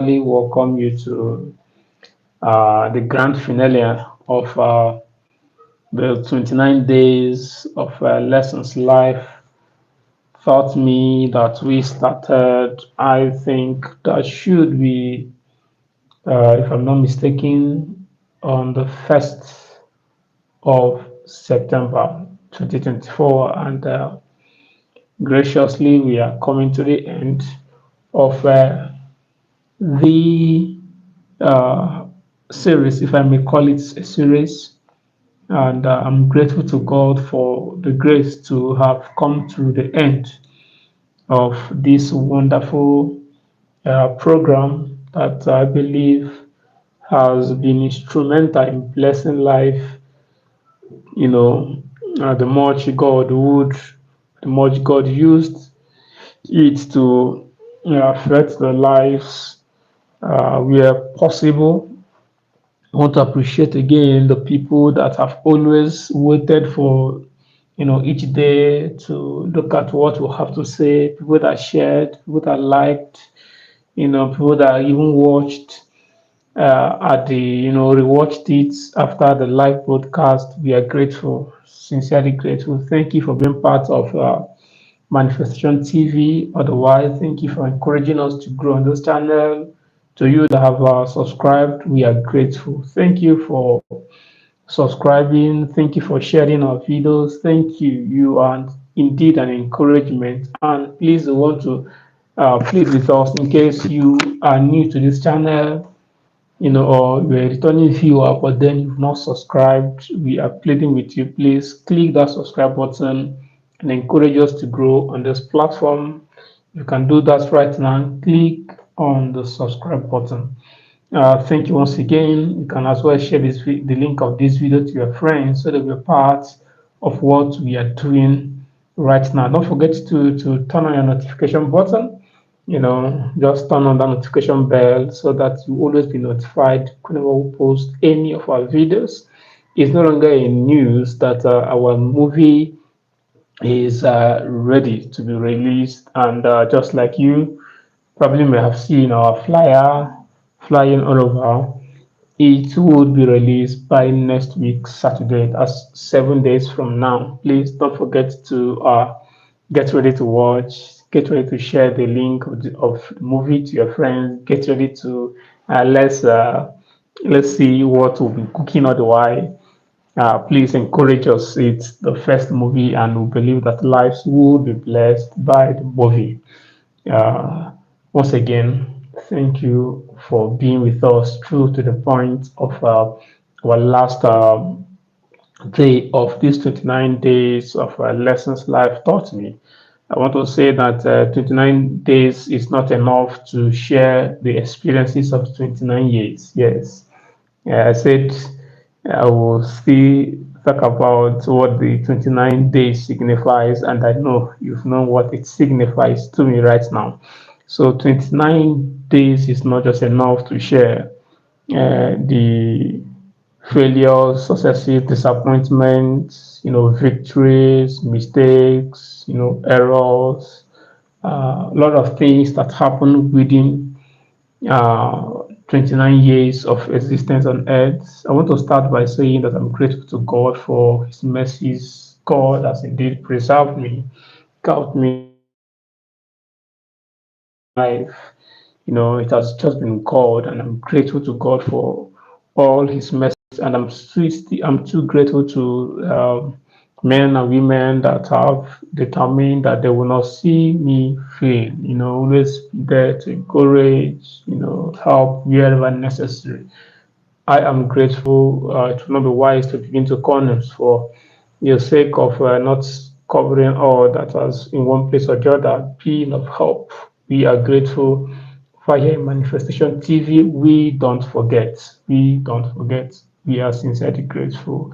welcome you to the grand finale of the 29 days of Lessons Life. Taught me that we started, I think that should be, if I'm not mistaken, on the 1st of September 2024. And graciously, we are coming to the end of the uh, series, if I may call it a series. And I'm grateful to God for the grace to have come to the end of this wonderful program that I believe has been instrumental in blessing life. You know, the much God would, the much God used it to affect the lives where possible. I want to appreciate again the people that have always waited for, each day to look at what we have to say, people that shared, people that liked, people that even watched at the, rewatched it after the live broadcast. We are grateful, sincerely grateful. Thank you for being part of Manifestation TV. Otherwise, thank you for encouraging us to grow on this channel. To you that have subscribed, we are grateful. Thank you for subscribing. Thank you for sharing our videos. Thank you. You are indeed an encouragement. And please want to plead with us in case you are new to this channel, or you're a returning viewer, but then you've not subscribed. We are pleading with you. Please click that subscribe button and encourage us to grow on this platform. You can do that right now. Click on the subscribe button. Thank you once again. You can as well share the link of this video to your friends so they'll be part of what we are doing right now. Don't forget to turn on your notification button. Just turn on that notification bell so that you always be notified whenever we post any of our videos. It's no longer in news that our movie is ready to be released, and just like you probably may have seen our flyer flying all over. It would be released by next week, Saturday. That's 7 days from now. Please don't forget to get ready to watch. Get ready to share the link of the movie to your friends. Get ready to let's see what we'll be cooking otherwise. Please encourage us. It's the first movie, and we believe that lives will be blessed by the movie. Uh, Once again, thank you for being with us through to the point of our last day of these 29 days of lessons life taught me. I want to say that 29 days is not enough to share the experiences of 29 years. Yes, I said I will still talk about what the 29 days signifies, and I know you've known what it signifies to me right now. So 29 days is not just enough to share the failures, successes, disappointments, victories, mistakes, errors, a lot of things that happen within 29 years of existence on earth. I want to start by saying that I'm grateful to God for His mercies. God has indeed preserved me, kept me alive. It has just been God, and I'm grateful to God for all His mercies. And I'm too grateful to men and women that have determined that they will not see me fail. Always be there to encourage, help wherever necessary. I am grateful. It will not be wise to begin to corners for your sake of not covering all that was in one place or the other, being of help. We are grateful for here in Manifestation TV. We don't forget. We don't forget. We are sincerely grateful.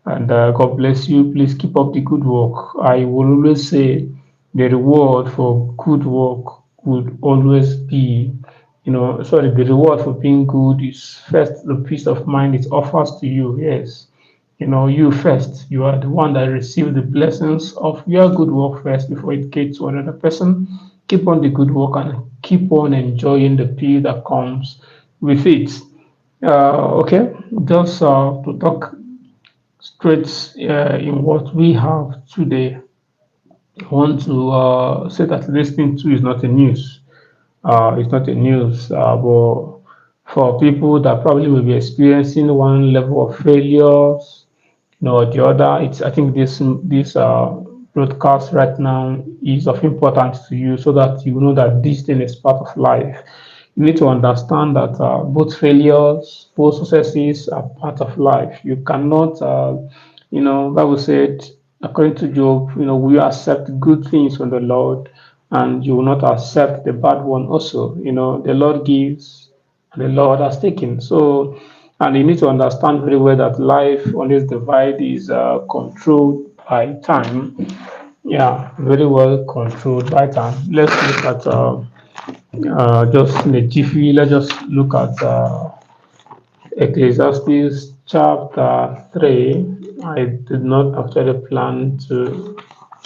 And God bless you. Please keep up the good work. I will always say the reward for good work would always be, the reward for being good is first the peace of mind it offers to you. Yes. You first. You are the one that receive the blessings of your good work first before it gets to another person. Keep on the good work and keep on enjoying the peace that comes with it. Okay, just to talk straight in what we have today, I want to say that this thing too is not a news. It's not a news, but for people that probably will be experiencing one level of failures, or the other, it's I think this broadcast right now is of importance to you so that you know that this thing is part of life. You need to understand that both failures, both successes are part of life. You cannot, Bible said, according to Job, we accept good things from the Lord, and you will not accept the bad one also. The Lord gives, and the Lord has taken. So, and you need to understand very well that life on this divide is controlled by time. Yeah, very well controlled by time. Let's look at just in a jiffy. Let's just look at Ecclesiastes chapter 3. I did not actually plan to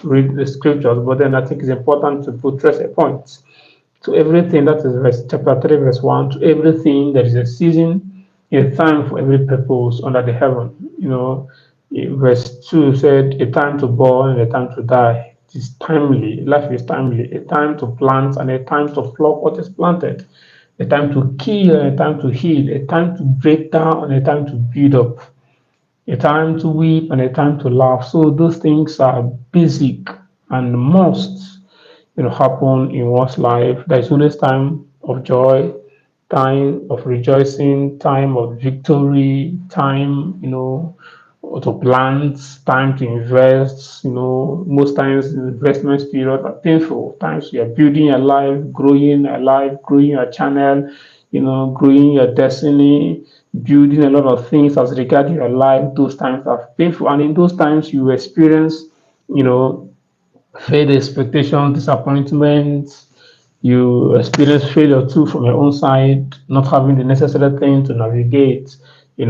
read the scriptures, but then I think it's important to buttress a point. To everything, that is chapter 3, verse 1, to everything there is a season, a time for every purpose under the heaven. Verse 2 said, a time to born and a time to die. It is timely, life is timely, a time to plant and a time to pluck what is planted, a time to kill and a time to heal, a time to break down and a time to build up, a time to weep and a time to laugh. So those things are basic and must happen in one's life. There is always time of joy, time of rejoicing, time of victory, time, to plant, time to invest. Most times the investment period are painful. Times you are building your life, growing your channel, growing your destiny, building a lot of things as regards your life. Those times are painful, and in those times you experience, you know, failed expectations, disappointments. You experience failure too from your own side, not having the necessary thing to navigate. A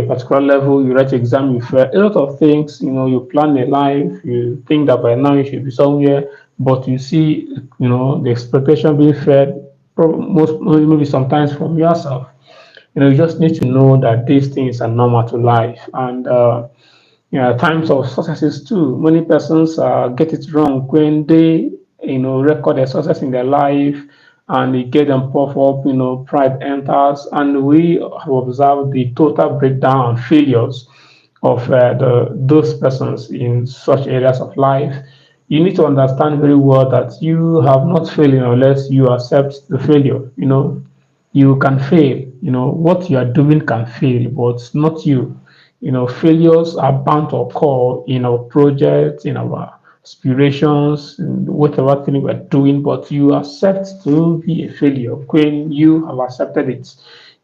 particular level, you write exam, you fail. A lot of things, you plan a life, you think that by now you should be somewhere, but you see, the expectation being fed, most maybe sometimes from yourself. You just need to know that these things are normal to life, and times of successes too. Many persons get it wrong when they, record a success in their life and they get them puff up, pride enters, and we have observed the total breakdown and failures of those persons in such areas of life. You need to understand very well that you have not failed unless you accept the failure. You can fail. What you are doing can fail, but not you. Failures are bound to occur in our projects, in our aspirations, in whatever thing we're doing, but you accept to be a failure when you have accepted it,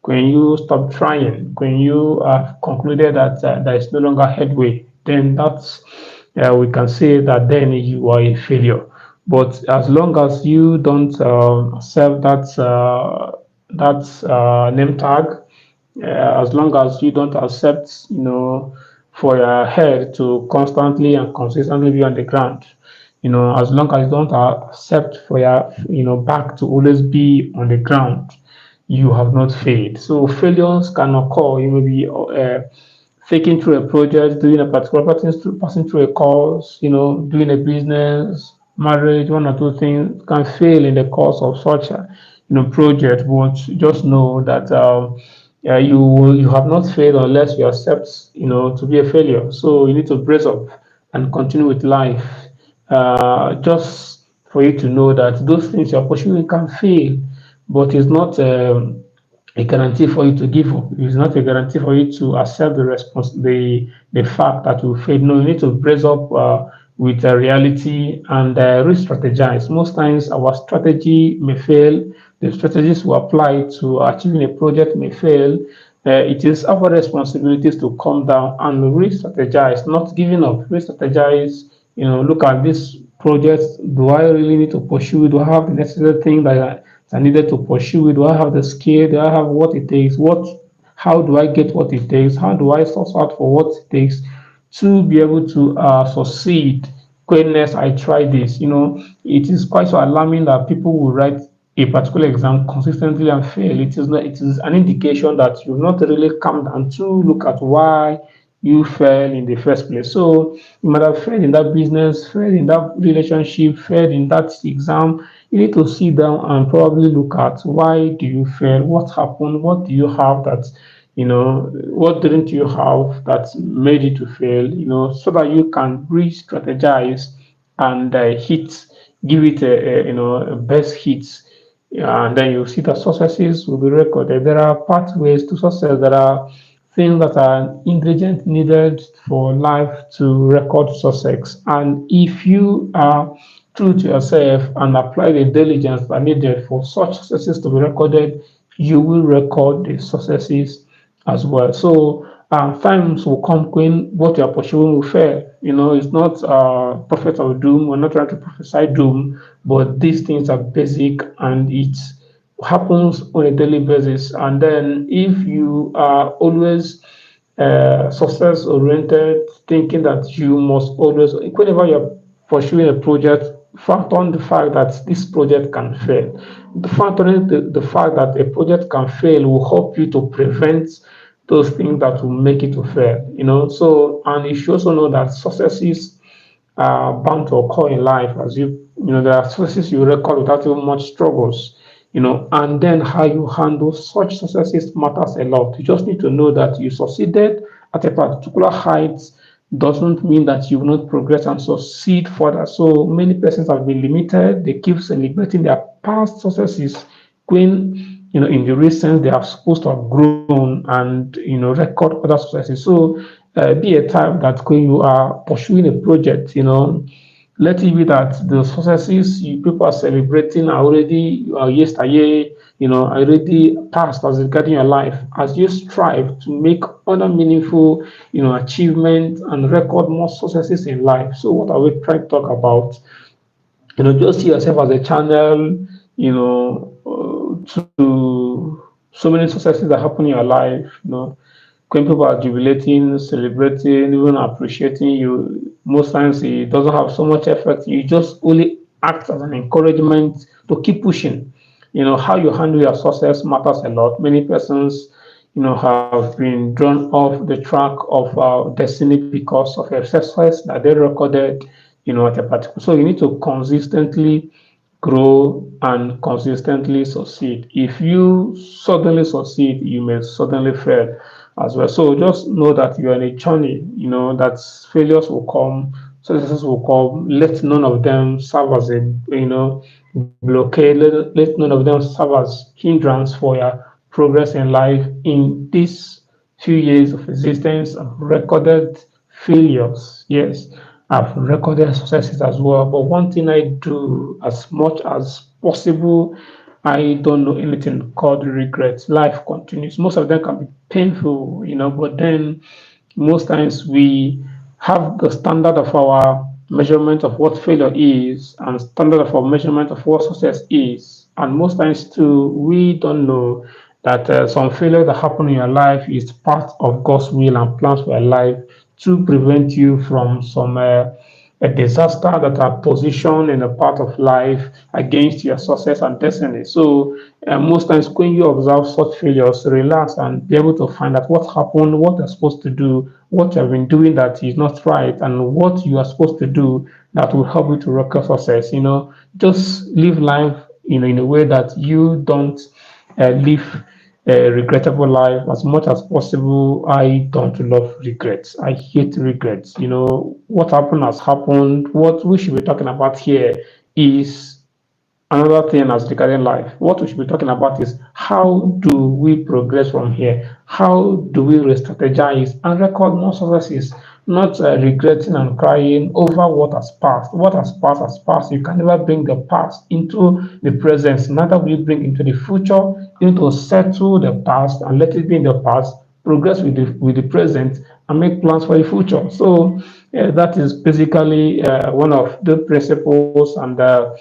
when you stop trying, when you have concluded that there is no longer headway, then that's we can say that then you are a failure. But as long as you don't accept that name tag, as long as you don't accept, for your head to constantly and consistently be on the ground, as long as you don't accept for your, back to always be on the ground, you have not failed. So failures can occur. You may be taking through a project, doing a particular passing through a course, doing a business, marriage, one or two things can fail in the course of such a project. But just know that you have not failed unless you accept to be a failure. So you need to brace up and continue with life. Just for you to know that those things you're pursuing can fail, but it's not. A guarantee for you to give up. It's not a guarantee for you to accept the fact that you failed. No, you need to brace up with the reality and re-strategize. Most times, our strategy may fail. The strategies we apply to achieving a project may fail. It is our responsibilities to come down and re-strategize, not giving up. Re-strategize. Look at this project. Do I really need to pursue it? Do I have the necessary thing that I needed to pursue it? Do I have the skill? Do I have what it takes? How do I get what it takes? How do I source out for what it takes to be able to succeed? When next I try this, it is quite so alarming that people will write a particular exam consistently and fail, it is not, it is an indication that you've not really come down to look at why you fell in the first place. So you might have failed in that business, failed in that relationship, failed in that exam. You need to sit down and probably look at why do you fail, what happened, what do you have that what didn't you have that made you to fail, so that you can re-strategize and give it a best hits. Yeah, and then you see that successes will be recorded. There are pathways to success. There are things that are ingredients needed for life to record success. And if you are true to yourself and apply the diligence that are needed for such successes to be recorded, you will record the successes as well. So times will come when what you are pursuing will fail. It's not prophet of doom. We're not trying to prophesy doom, but these things are basic and it happens on a daily basis. And then if you are always success oriented, thinking that you must always, whenever you're pursuing a project, factor on the fact that this project can fail. The fact that a project can fail will help you to prevent those things that will make it to fail. So, and you should also know that successes are bound to occur in life, as there are successes you record without even much struggles. And then how you handle such successes matters a lot. You just need to know that you succeeded at a particular height doesn't mean that you will not progress and succeed further. So many persons have been limited. They keep celebrating their past successes when in the recent they are supposed to have grown and record other successes. So be a type that when you are pursuing a project, let it be that the successes people are celebrating are already yesterday, already past as regarding your life. As you strive to make other meaningful, achievements and record more successes in life. So what are we trying to talk about? Just see yourself as a channel, to so many successes that happen in your life. When people are jubilating, celebrating, even appreciating you, most times it doesn't have so much effect. You just only act as an encouragement to keep pushing. How you handle your success matters a lot. Many persons, have been drawn off the track of destiny because of a success that they recorded, at a particular. So you need to consistently grow and consistently succeed. If you suddenly succeed, you may suddenly fail as well. So just know that you are in a journey, that failures will come, successes will come. Let none of them serve as a blockade. Let none of them serve as hindrance for your progress in life. In these few years of existence, I've recorded failures. Yes, I've recorded successes as well. But one thing I do as much as possible, I don't know anything called regrets. Life continues. Most of them can be painful, but then most times we have the standard of our measurement of what failure is and standard of our measurement of what success is. And most times too, we don't know that some failure that happen in your life is part of God's will and plans for your life to prevent you from some a disaster that are positioned in a part of life against your success and destiny. So most times when you observe such failures, relax and be able to find out what happened, what you're supposed to do, what you have been doing that is not right, and what you are supposed to do that will help you to record success. Just live life in a way that you don't live a regrettable life as much as possible. I don't love regrets. I hate regrets. What happened has happened. What we should be talking about here is another thing as regarding life. What we should be talking about is how do we progress from here? How do we re-strategize and record more successes? Not regretting and crying over what has passed. What has passed has passed. You can never bring the past into the present. Neither will you bring into the future. You need to settle the past and let it be in the past. Progress with the present and make plans for the future. So that is basically one of the principles and the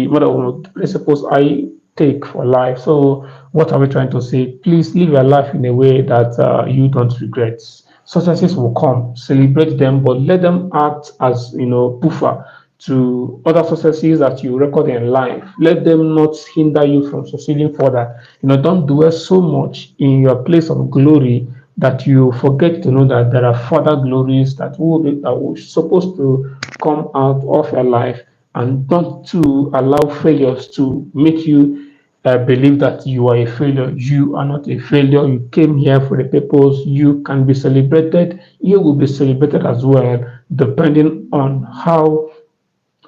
one of the principles I take for life. So, what are we trying to say? Please live your life in a way that you don't regret. Successes will come, celebrate them, but let them act as buffer to other successes that you record in life. Let them not hinder you from succeeding further. Don't dwell so much in your place of glory that you forget to know that there are further glories that will supposed to come out of your life, and not to allow failures to make you believe that you are a failure. You are not a failure. You came here for a purpose. You can be celebrated. You will be celebrated as well, depending on how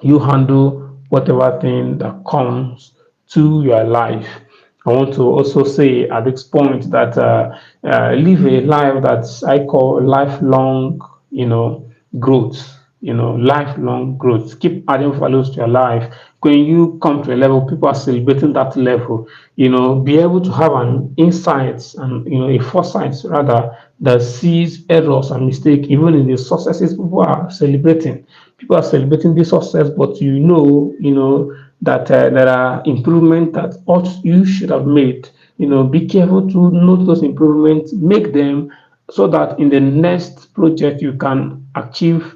you handle whatever thing that comes to your life. I want to also say at this point that live a life that I call lifelong, growth. Lifelong growth. Keep adding values to your life. When you come to a level, people are celebrating that level. Be able to have an insight and a foresight rather that sees errors and mistakes even in the successes people are celebrating. People are celebrating this success, but that there are improvements that ought you should have made. Be careful to note those improvements, make them so that in the next project you can achieve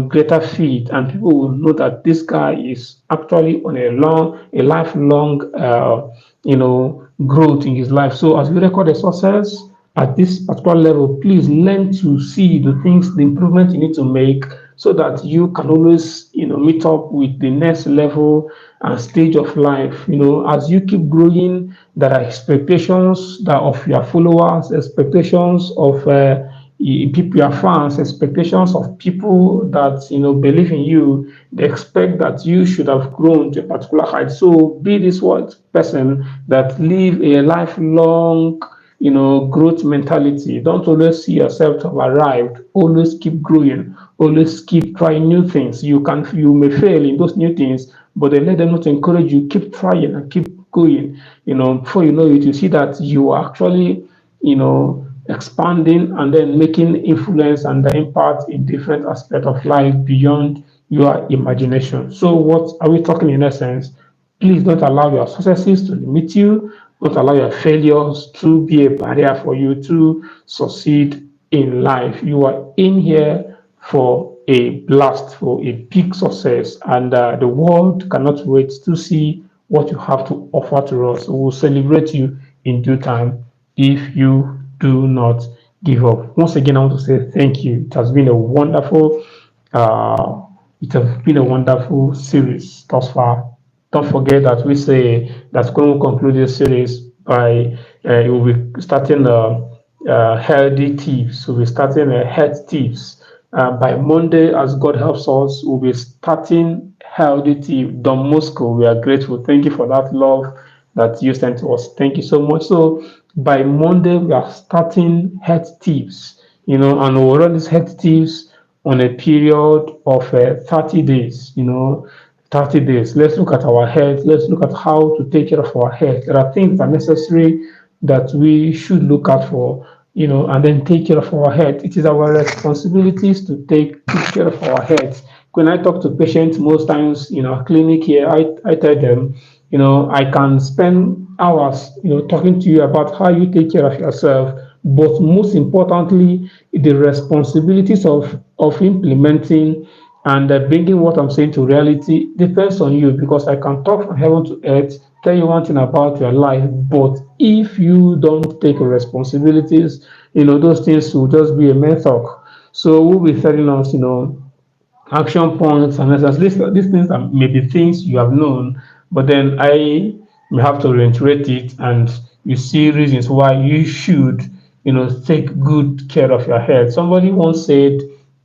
greater feat, and people will know that this guy is actually on a lifelong growth in his life. So as we record a success at this particular level, please learn to see the things, the improvement you need to make, so that you can always meet up with the next level and stage of life. As you keep growing, there are expectations that of your followers, expectations of people, your fans, expectations of people that believe in you. They expect that you should have grown to a particular height. So be this one person that live a lifelong growth mentality. Don't always see yourself to have arrived. Always keep growing. Always keep trying new things. You may fail in those new things, but then let them not encourage you. Keep trying and keep going. Before you know it, you see that you are actually expanding and then making influence and the impact in different aspects of life beyond your imagination. So what are we talking in essence? Please don't allow your successes to limit you. Don't allow your failures to be a barrier for you to succeed in life. You are in here for a blast, for a big success, and the world cannot wait to see what you have to offer to us. We will celebrate you in due time if you do not give up. Once again, I want to say thank you. Uh, it has been a wonderful series thus far. Don't forget that we say that's going to conclude this series by we'll be starting healthy tips. We'll be starting health tips. By Monday, as God helps us, we'll be starting healthy tips. Don Moscow, we are grateful. Thank you for that love that you sent to us. Thank you so much. So by Monday, we are starting health tips, and we'll run these health tips on a period of 30 days, 30 days. Let's look at our health. Let's look at how to take care of our health. There are things that are necessary that we should look out for, and then take care of our health. It is our responsibilities to take good care of our health. When I talk to patients, most times, clinic here, I tell them, I can spend hours, talking to you about how you take care of yourself, but most importantly, the responsibilities of implementing and bringing what I'm saying to reality depends on you, because I can talk from heaven to earth, tell you one thing about your life, but if you don't take responsibilities, those things will just be a mere talk. So we'll be telling us, action points and as these things are maybe things you have known, but then I may have to reiterate it, and you see reasons why you should take good care of your health. Somebody once said,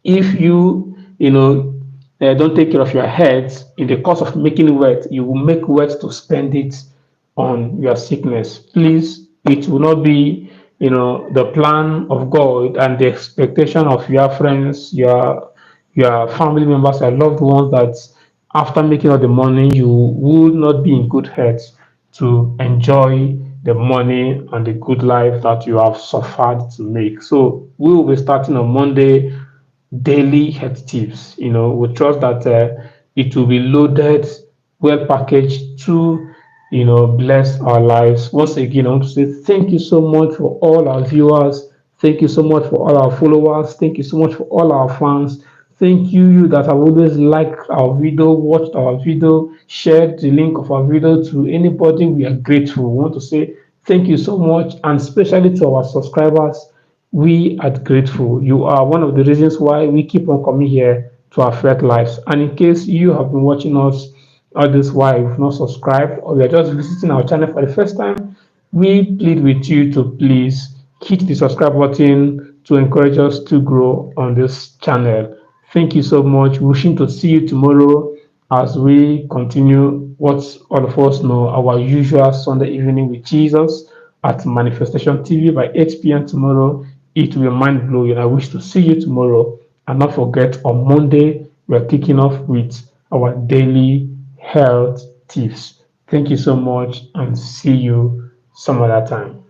if you don't take care of your health in the course of making wealth, you will make wealth to spend it on your sickness. Please, it will not be the plan of God and the expectation of your friends, your family members, your loved ones, that after making all the money, you would not be in good health to enjoy the money and the good life that you have suffered to make. So we will be starting on Monday daily health tips. We trust that it will be loaded, well packaged to bless our lives. Once again, I want to say thank you so much for all our viewers. Thank you so much for all our followers. Thank you so much for all our fans. Thank you that have always liked our video, watched our video, shared the link of our video to anybody. We are grateful. We want to say thank you so much, and especially to our subscribers. We are grateful. You are one of the reasons why we keep on coming here to affect lives. And in case you have been watching us all this while, you've not subscribed, or you're just visiting our channel for the first time, we plead with you to please hit the subscribe button to encourage us to grow on this channel. Thank you so much. Wishing to see you tomorrow as we continue what all of us know, our usual Sunday evening with Jesus at Manifestation TV by 8 p.m. tomorrow. It will be mind blowing. I wish to see you tomorrow. And not forget, on Monday, we're kicking off with our daily health tips. Thank you so much and see you some other time.